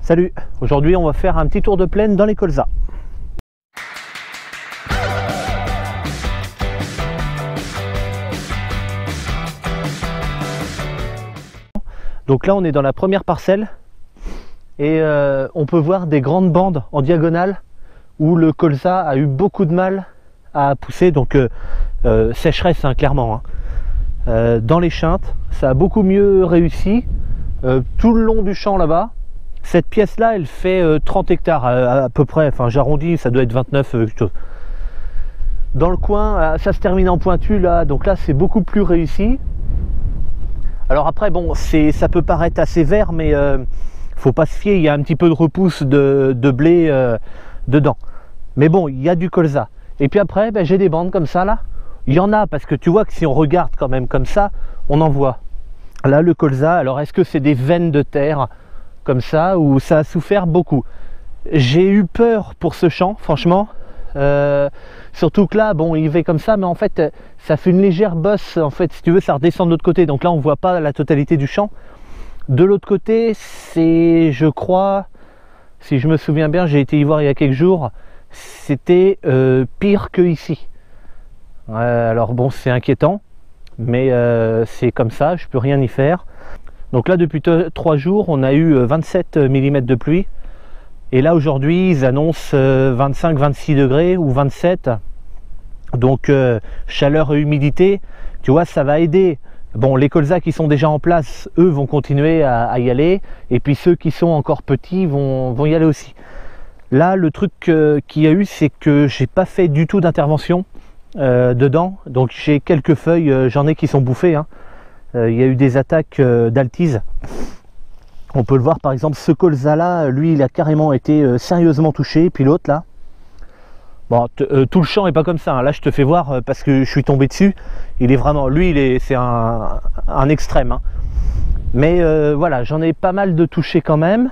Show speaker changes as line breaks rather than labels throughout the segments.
Salut, aujourd'hui on va faire un petit tour de plaine dans les colzas. Donc là on est dans la première parcelle et on peut voir des grandes bandes en diagonale où le colza a eu beaucoup de mal à pousser, donc sécheresse hein, clairement. Hein. Dans les chintes, ça a beaucoup mieux réussi tout le long du champ là-bas. Cette pièce là elle fait 30 hectares à peu près, enfin j'arrondis, ça doit être 29 quelque chose. Dans le coin ça se termine en pointu là, donc là c'est beaucoup plus réussi. Alors après bon, ça peut paraître assez vert, mais faut pas se fier, il y a un petit peu de repousse de blé dedans. Mais bon, il y a du colza. Et puis après ben, j'ai des bandes comme ça là, il y en a, parce que tu vois que si on regarde quand même comme ça, on en voit. Là le colza, alors est-ce que c'est des veines de terre comme ça, où ça a souffert beaucoup? J'ai eu peur pour ce champ, franchement, surtout que là, bon, il fait comme ça, mais en fait, ça fait une légère bosse, en fait, si tu veux, ça redescend de l'autre côté, donc là, on voit pas la totalité du champ. De l'autre côté, c'est, je crois, si je me souviens bien, j'ai été y voir il y a quelques jours, c'était pire que ici. Alors bon, c'est inquiétant, mais c'est comme ça, je peux rien y faire. Donc là, depuis 3 jours, on a eu 27 mm de pluie. Et là, aujourd'hui, ils annoncent 25-26 degrés ou 27. Donc, chaleur et humidité, tu vois, ça va aider. Bon, les colzas qui sont déjà en place, eux, vont continuer à y aller. Et puis, ceux qui sont encore petits vont y aller aussi. Là, le truc qu'il y a eu, c'est que j'ai pas fait du tout d'intervention dedans. Donc, j'ai quelques feuilles, j'en ai qui sont bouffées, hein. Il y a eu des attaques d'altise. On peut le voir par exemple, ce colza là, lui il a carrément été sérieusement touché. Puis l'autre là, bon, tout le champ est pas comme ça, hein. Là je te fais voir parce que je suis tombé dessus. Il est vraiment, lui c'est un extrême, hein. Mais voilà, j'en ai pas mal de touchés quand même.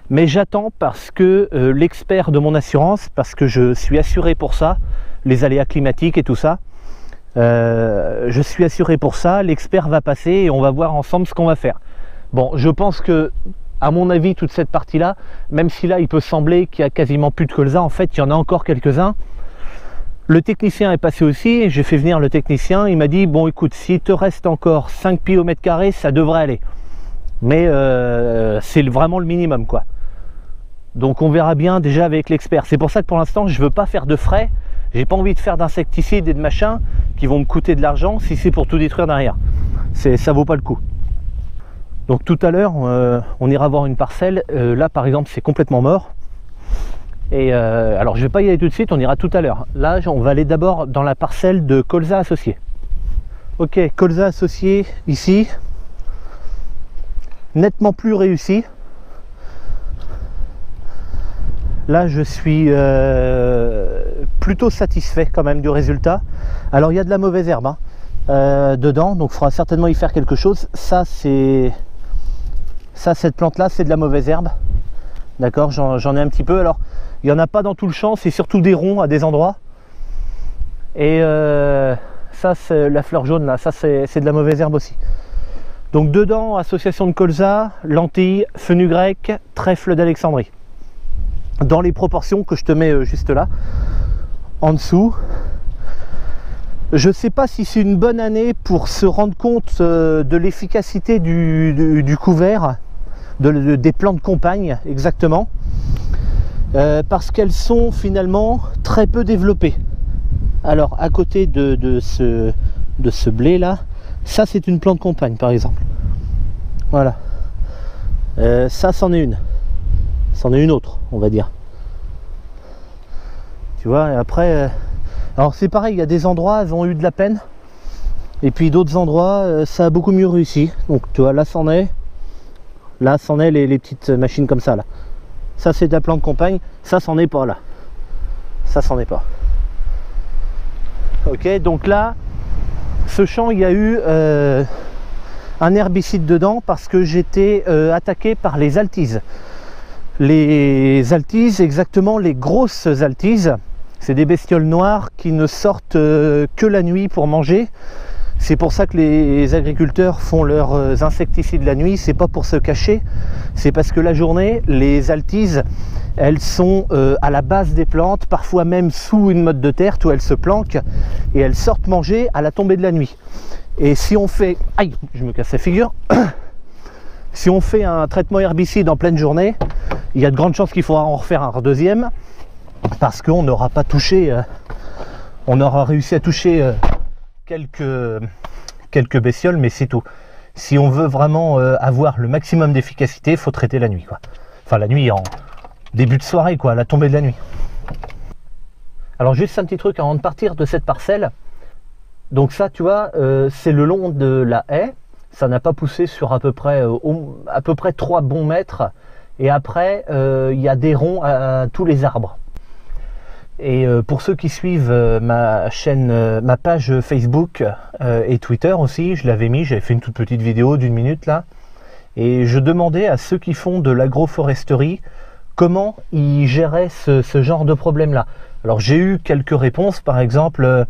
Mais j'attends parce que l'expert de mon assurance, parce que je suis assuré pour ça, les aléas climatiques et tout ça, je suis assuré pour ça, l'expert va passer et on va voir ensemble ce qu'on va faire. Bon, je pense que, à mon avis, toute cette partie-là, même si là il peut sembler qu'il y a quasiment plus de colza, en fait il y en a encore quelques-uns. Le technicien est passé aussi, j'ai fait venir le technicien, il m'a dit, bon écoute, s'il te reste encore 5 pieds au mètre carré, ça devrait aller. Mais c'est vraiment le minimum quoi. Donc on verra bien déjà avec l'expert. C'est pour ça que pour l'instant je ne veux pas faire de frais. J'ai pas envie de faire d'insecticides et de machins qui vont me coûter de l'argent si c'est pour tout détruire derrière. Ça vaut pas le coup. Donc tout à l'heure, on ira voir une parcelle. Là par exemple, c'est complètement mort. Et alors je vais pas y aller tout de suite, on ira tout à l'heure. Là, on va aller d'abord dans la parcelle de colza associé. Ok, colza associé ici. Nettement plus réussi. Là, je suis plutôt satisfait quand même du résultat. Alors, il y a de la mauvaise herbe hein, dedans, donc il faudra certainement y faire quelque chose. Ça, cette plante-là, c'est de la mauvaise herbe. D'accord, j'en ai un petit peu. Alors, il n'y en a pas dans tout le champ, c'est surtout des ronds à des endroits. Et ça, c'est la fleur jaune, là, ça, c'est de la mauvaise herbe aussi. Donc, dedans, association de colza, lentilles, fenugrec, trèfle d'Alexandrie. Dans les proportions que je te mets juste là, en dessous. Je ne sais pas si c'est une bonne année pour se rendre compte de l'efficacité du couvert, des plants de compagne exactement, parce qu'elles sont finalement très peu développées. Alors à côté de ce blé là, ça c'est une plante de compagne par exemple. Voilà, ça c'en est une. C'en est une autre, on va dire. Tu vois, et après, alors c'est pareil, il y a des endroits, elles ont eu de la peine. Et puis d'autres endroits, ça a beaucoup mieux réussi. Donc tu vois, là c'en est. Là c'en est les petites machines comme ça, là. Ça c'est de la plante de compagne, ça c'en est pas, là. Ça c'en est pas. Ok, donc là, ce champ, il y a eu un herbicide dedans parce que j'étais attaqué par les altises. Les altises, exactement les grosses altises, c'est des bestioles noires qui ne sortent que la nuit pour manger C'est pour ça que les agriculteurs font leurs insecticides la nuit, c'est pas pour se cacher, c'est parce que la journée, les altises, elles sont à la base des plantes, parfois même sous une motte de terre, où elles se planquent et elles sortent manger à la tombée de la nuit. Et si on fait... Aïe, je me casse la figure. Si on fait un traitement herbicide en pleine journée, il y a de grandes chances qu'il faudra en refaire un deuxième, parce qu'on n'aura pas touché, on aura réussi à toucher quelques bestioles, mais c'est tout. Si on veut vraiment avoir le maximum d'efficacité, il faut traiter la nuit, quoi. Enfin la nuit en début de soirée, quoi, à la tombée de la nuit. Alors juste un petit truc avant de partir de cette parcelle. Donc ça, tu vois, c'est le long de la haie. Ça n'a pas poussé sur à peu près 3 bons mètres. Et après, il y a des ronds à tous les arbres. Et pour ceux qui suivent ma chaîne, ma page Facebook et Twitter aussi, je l'avais mis, j'avais fait une toute petite vidéo d'1 minute là. Et je demandais à ceux qui font de l'agroforesterie comment ils géraient ce genre de problème là. Alors j'ai eu quelques réponses, par exemple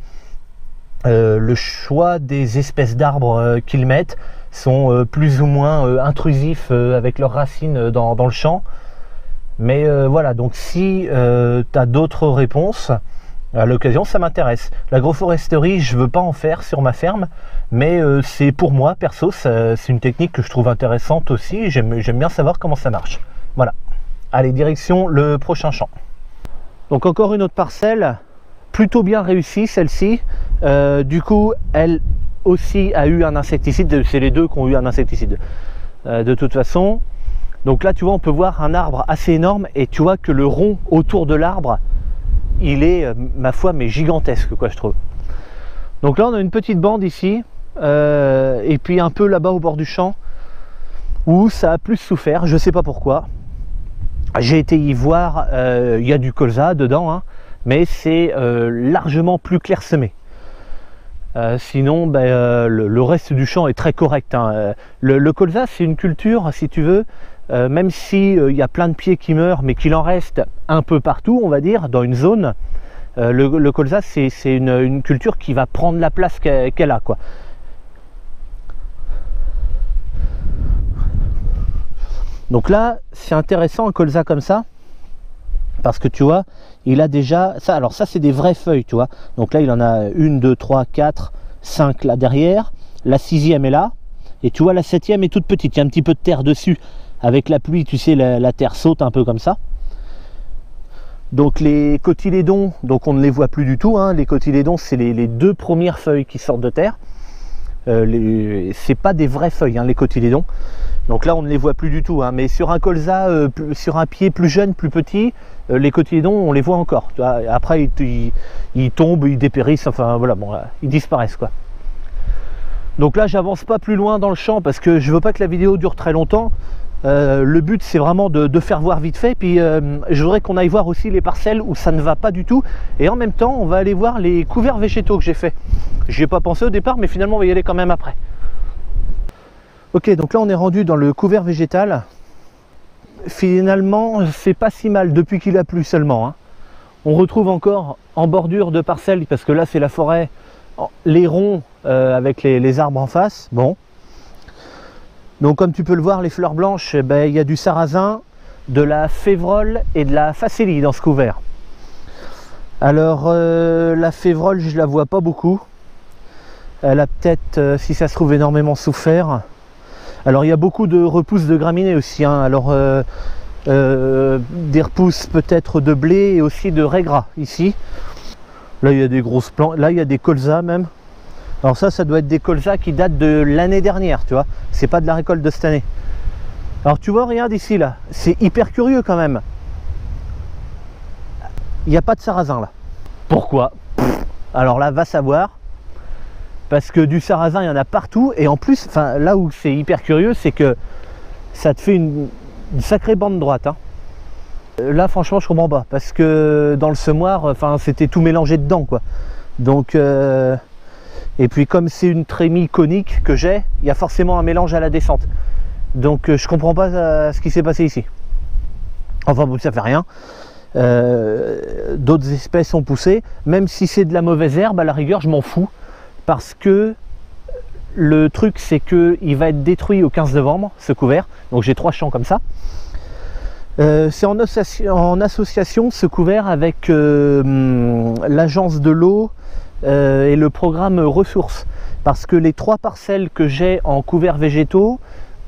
le choix des espèces d'arbres qu'ils mettent sont plus ou moins intrusifs avec leurs racines dans le champ. Mais voilà, donc si tu as d'autres réponses, à l'occasion, ça m'intéresse. L'agroforesterie, je veux pas en faire sur ma ferme, mais c'est pour moi, perso, c'est une technique que je trouve intéressante aussi. J'aime bien savoir comment ça marche. Voilà. Allez, direction le prochain champ. Donc encore une autre parcelle, plutôt bien réussie celle-ci. Du coup, elle aussi a eu un insecticide. C'est les deux qui ont eu un insecticide. De toute façon... Donc là, tu vois, on peut voir un arbre assez énorme et tu vois que le rond autour de l'arbre, il est, ma foi, mais gigantesque, quoi, je trouve. Donc là, on a une petite bande ici et puis un peu là-bas au bord du champ où ça a plus souffert, je sais pas pourquoi. J'ai été y voir, il y a du colza dedans, hein, mais c'est largement plus clairsemé. Sinon, le reste du champ est très correct, hein. Le colza, c'est une culture, si tu veux, même si y a plein de pieds qui meurent, mais qu'il en reste un peu partout, on va dire, dans une zone, le colza, c'est une culture qui va prendre la place qu'elle a, quoi. Donc là, c'est intéressant un colza comme ça, parce que tu vois, il a déjà ça. Alors ça, c'est des vraies feuilles, tu vois. Donc là, il en a 1, 2, 3, 4, 5 là derrière. La 6e est là. Et tu vois, la 7e est toute petite. Il y a un petit peu de terre dessus. Avec la pluie, tu sais, la terre saute un peu comme ça. Donc les cotylédons, donc on ne les voit plus du tout, hein. Les cotylédons, c'est les 2 premières feuilles qui sortent de terre. C'est pas des vraies feuilles, hein, les cotylédons. Donc là, on ne les voit plus du tout, hein. Mais sur un colza, sur un pied plus jeune, plus petit, les cotylédons, on les voit encore. Tu vois. Après, ils tombent, ils dépérissent, enfin voilà, bon, ils disparaissent, quoi. Donc là, j'avance pas plus loin dans le champ parce que je veux pas que la vidéo dure très longtemps. Le but, c'est vraiment de faire voir vite fait. Puis je voudrais qu'on aille voir aussi les parcelles où ça ne va pas du tout. Et en même temps, on va aller voir les couverts végétaux que j'ai fait. J'y ai pas pensé au départ, mais finalement, on va y aller quand même après. Ok, donc là, on est rendu dans le couvert végétal. Finalement, c'est pas si mal depuis qu'il a plu seulement, hein. On retrouve encore en bordure de parcelles, parce que là, c'est la forêt, les ronds avec les arbres en face. Bon. Donc comme tu peux le voir, les fleurs blanches, il y a du sarrasin, de la févrole et de la facélie dans ce couvert. Alors la févrole, je la vois pas beaucoup. Elle a peut-être, si ça se trouve, énormément souffert. Alors il y a beaucoup de repousses de graminées aussi, hein. Alors des repousses peut-être de blé et aussi de raie gras ici. Là il y a des grosses plantes, là il y a des colzas même. Alors ça doit être des colzas qui datent de l'année dernière, tu vois. C'est pas de la récolte de cette année. Alors tu vois, regarde ici là, c'est hyper curieux quand même. Il n'y a pas de sarrasin là. Pourquoi? Alors là, va savoir. Parce que du sarrasin, il y en a partout. Et en plus, enfin là où c'est hyper curieux, c'est que ça te fait une sacrée bande droite, hein. Là franchement je comprends pas. Parce que dans le semoir, enfin c'était tout mélangé dedans, quoi. Donc et puis comme c'est une trémie conique que j'ai, il y a forcément un mélange à la descente. Donc je comprends pas ce qui s'est passé ici. Enfin bon, ça fait rien. D'autres espèces ont poussé. Même si c'est de la mauvaise herbe, à la rigueur, je m'en fous. Parce que le truc c'est qu'il va être détruit au 15 novembre, ce couvert. Donc j'ai 3 champs comme ça. C'est en association ce couvert avec l'agence de l'eau et le programme ressources. Parce que les 3 parcelles que j'ai en couverts végétaux,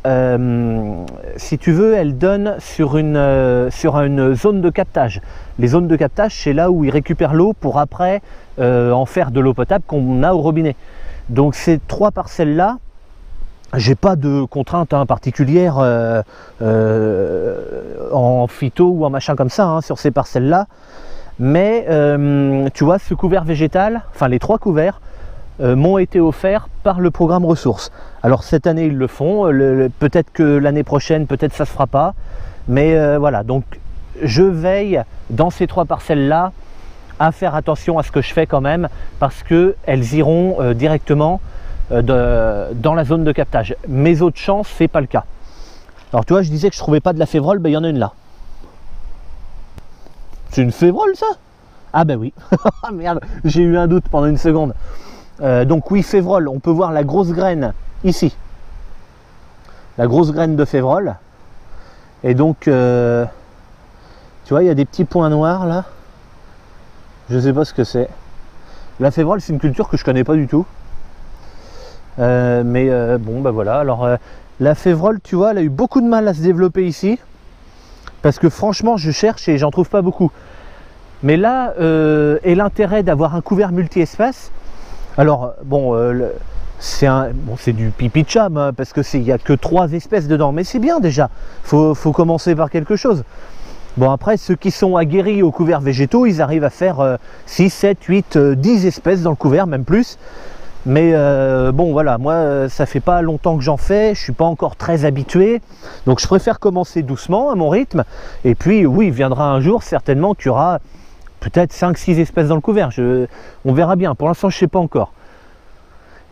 si tu veux, elles donnent sur une zone de captage. Les zones de captage, c'est là où ils récupèrent l'eau pour après en faire de l'eau potable qu'on a au robinet. Donc ces 3 parcelles là, j'ai pas de contraintes particulières en phyto ou en machin comme ça sur ces parcelles là, mais tu vois, ce couvert végétal, enfin les 3 couverts m'ont été offerts par le programme ressources. Alors cette année ils le font, peut-être que l'année prochaine, peut-être ça se fera pas, mais voilà, donc je veille dans ces 3 parcelles là à faire attention à ce que je fais quand même, parce que elles iront directement dans la zone de captage. Mes autres champs, c'est pas le cas. Alors tu vois, je disais que je trouvais pas de la févrole, ben il y en a une là. C'est une févrole ça? Ah ben oui. Merde, j'ai eu un doute pendant une seconde. Donc oui, févrole, on peut voir la grosse graine ici. La grosse graine de févrole. Et donc, tu vois, il y a des petits points noirs là. Je sais pas ce que c'est. La févrole, c'est une culture que je connais pas du tout. Bon, ben voilà. Alors, la févrole, tu vois, elle a eu beaucoup de mal à se développer ici. Parce que franchement, je cherche et j'en trouve pas beaucoup. Mais là est l'intérêt d'avoir un couvert multi-espèces. Alors, bon, c'est du pipi de cham, parce que il n'y a que 3 espèces dedans. Mais c'est bien déjà. Faut commencer par quelque chose. Bon, après, ceux qui sont aguerris aux couverts végétaux, ils arrivent à faire 6, 7, 8, 10 espèces dans le couvert, même plus. Mais bon, voilà, moi, ça fait pas longtemps que j'en fais, je suis pas encore très habitué. Donc, je préfère commencer doucement, à mon rythme. Et puis, oui, il viendra un jour, certainement, qu'il y aura peut-être 5, 6 espèces dans le couvert. On verra bien. Pour l'instant, je sais pas encore.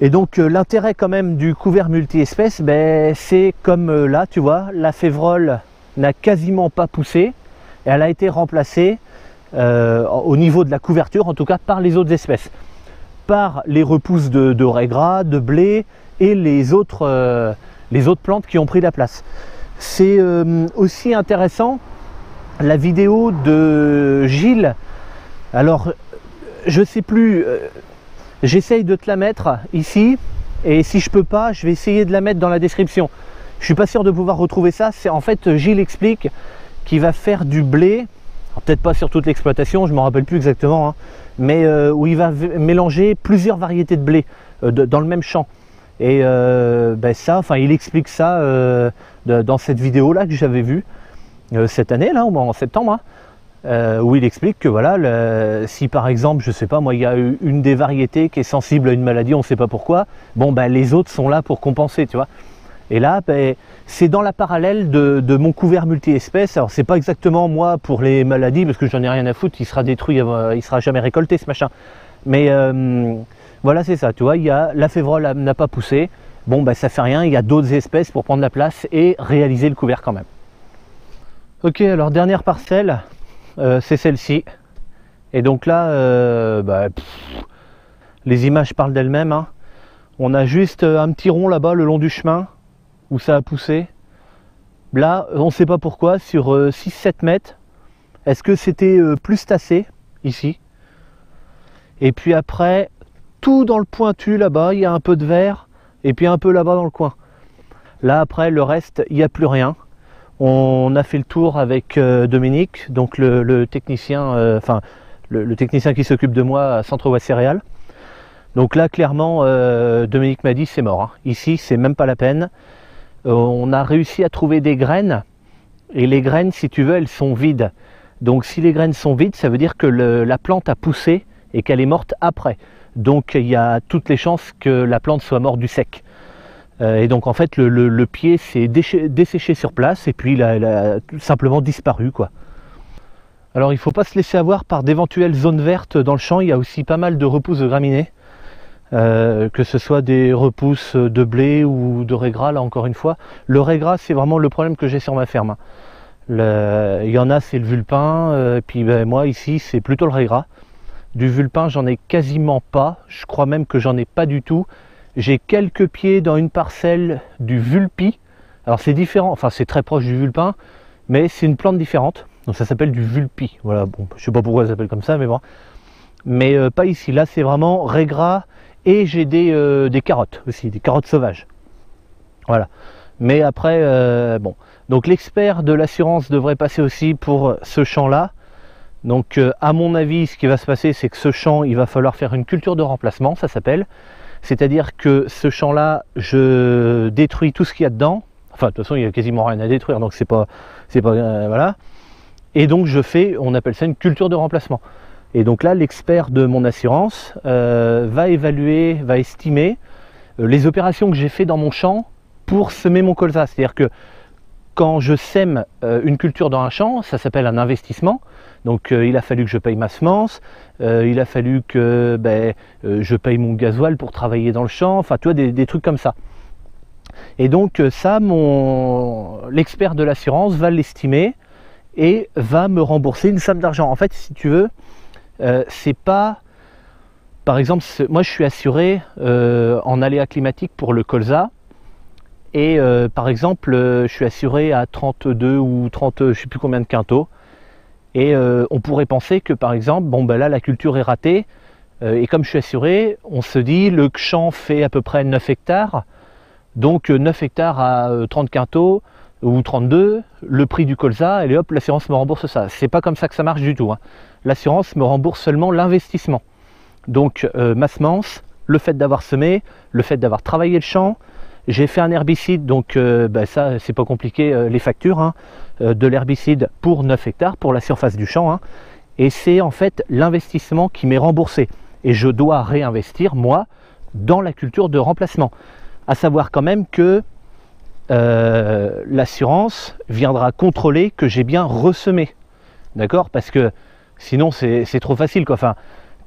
Et donc, l'intérêt quand même du couvert multi-espèces, ben, c'est comme là, tu vois, la févrole n'a quasiment pas poussé. Et elle a été remplacée au niveau de la couverture, en tout cas par les autres espèces, par les repousses de raie gras, de blé et les autres plantes qui ont pris la place. C'est aussi intéressant la vidéo de Gilles. Alors je sais plus, j'essaye de te la mettre ici, et si je peux pas, je vais essayer de la mettre dans la description. Je suis pas sûr de pouvoir retrouver ça. C'est en fait, Gilles explique qui va faire du blé, peut-être pas sur toute l'exploitation, je ne me rappelle plus exactement, mais où il va mélanger plusieurs variétés de blé dans le même champ. Et ben ça, enfin, il explique ça dans cette vidéo là que j'avais vue cette année, là, en septembre, où il explique que voilà, si par exemple, je sais pas moi, il y a une des variétés qui est sensible à une maladie, on ne sait pas pourquoi, bon ben les autres sont là pour compenser, tu vois. Et là, ben, c'est dans la parallèle de mon couvert multi-espèces. Alors, c'est pas exactement moi pour les maladies, parce que j'en ai rien à foutre, il sera détruit, il sera jamais récolté ce machin. Mais voilà, c'est ça, tu vois, la févrole n'a pas poussé. Bon, ben, ça fait rien, il y a d'autres espèces pour prendre la place et réaliser le couvert quand même. Ok, alors dernière parcelle, c'est celle-ci. Et donc là, les images parlent d'elles-mêmes. Hein. On a juste un petit rond là-bas, le long du chemin, où ça a poussé. Là, on ne sait pas pourquoi, sur 6-7 mètres, est-ce que c'était plus tassé, ici? Et puis après, tout dans le pointu, là-bas, il y a un peu de vert, et puis un peu là-bas dans le coin. Là, après, le reste, il n'y a plus rien. On a fait le tour avec Dominique, donc le technicien, le technicien qui s'occupe de moi à Centre-Ouest Céréales. Donc là, clairement, Dominique m'a dit, c'est mort. Hein. Ici, c'est même pas la peine. On a réussi à trouver des graines, et les graines, si tu veux, elles sont vides. Donc si les graines sont vides, ça veut dire que la plante a poussé et qu'elle est morte après. Donc il y a toutes les chances que la plante soit morte du sec. Et donc en fait, le pied s'est desséché sur place, et puis il a simplement disparu, quoi. Alors il ne faut pas se laisser avoir par d'éventuelles zones vertes dans le champ. Il y a aussi pas mal de repousses de graminées. Que ce soit des repousses de blé ou de raie gras, là encore une fois. Le raie gras, c'est vraiment le problème que j'ai sur ma ferme. Il y en a, c'est le vulpin, puis ben, moi ici c'est plutôt le raie gras. Du vulpin, j'en ai quasiment pas, je crois même que j'en ai pas du tout. J'ai quelques pieds dans une parcelle du vulpi. Alors c'est différent, enfin c'est très proche du vulpin, mais c'est une plante différente. Donc ça s'appelle du vulpi. Voilà, bon, je sais pas pourquoi ça s'appelle comme ça, mais bon. Mais pas ici. Là c'est vraiment raigra et j'ai des carottes aussi, des carottes sauvages. Voilà. Mais après, bon. Donc l'expert de l'assurance devrait passer aussi pour ce champ-là. Donc à mon avis, ce qui va se passer, c'est que ce champ, il va falloir faire une culture de remplacement, ça s'appelle. C'est-à-dire que ce champ-là, je détruis tout ce qu'il y a dedans. Enfin, de toute façon, il n'y a quasiment rien à détruire, donc c'est pas voilà. Et donc je fais, on appelle ça une culture de remplacement. Et donc là, l'expert de mon assurance va évaluer, va estimer les opérations que j'ai fait dans mon champ pour semer mon colza. C'est-à-dire que quand je sème une culture dans un champ, ça s'appelle un investissement. Donc il a fallu que je paye ma semence, il a fallu que je paye mon gasoil pour travailler dans le champ, enfin tu vois, des trucs comme ça. Et donc ça, l'expert de l'assurance va l'estimer et va me rembourser une somme d'argent. En fait, si tu veux, c'est pas... Par exemple, moi je suis assuré en aléas climatiques pour le colza. Et par exemple, je suis assuré à 32 ou 30, je sais plus combien de quintaux. Et on pourrait penser que par exemple, bon ben là la culture est ratée. Et comme je suis assuré, on se dit le champ fait à peu près 9 hectares. Donc 9 hectares à 30 quintaux ou 32, le prix du colza, et hop, l'assurance me rembourse ça. C'est pas comme ça que ça marche du tout, hein. L'assurance me rembourse seulement l'investissement. Donc ma semence, le fait d'avoir semé, le fait d'avoir travaillé le champ, j'ai fait un herbicide, donc ça c'est pas compliqué, les factures, hein, de l'herbicide pour 9 hectares, pour la surface du champ, hein, et c'est en fait l'investissement qui m'est remboursé. Et je dois réinvestir, moi, dans la culture de remplacement. À savoir quand même que l'assurance viendra contrôler que j'ai bien ressemé. D'accord? Parce que sinon c'est trop facile, quoi. Enfin,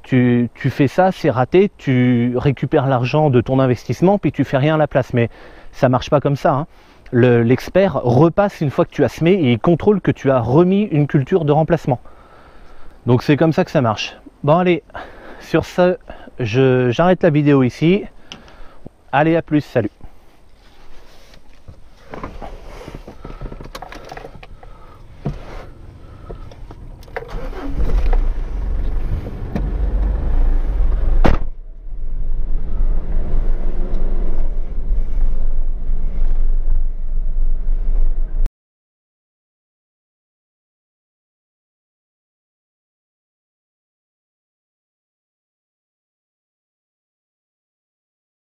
tu fais ça, c'est raté, tu récupères l'argent de ton investissement, puis tu fais rien à la place. Mais ça marche pas comme ça, hein. L'expert repasse une fois que tu as semé et il contrôle que tu as remis une culture de remplacement. Donc c'est comme ça que ça marche. Bon allez, sur ce, j'arrête la vidéo ici. Allez, à plus, salut.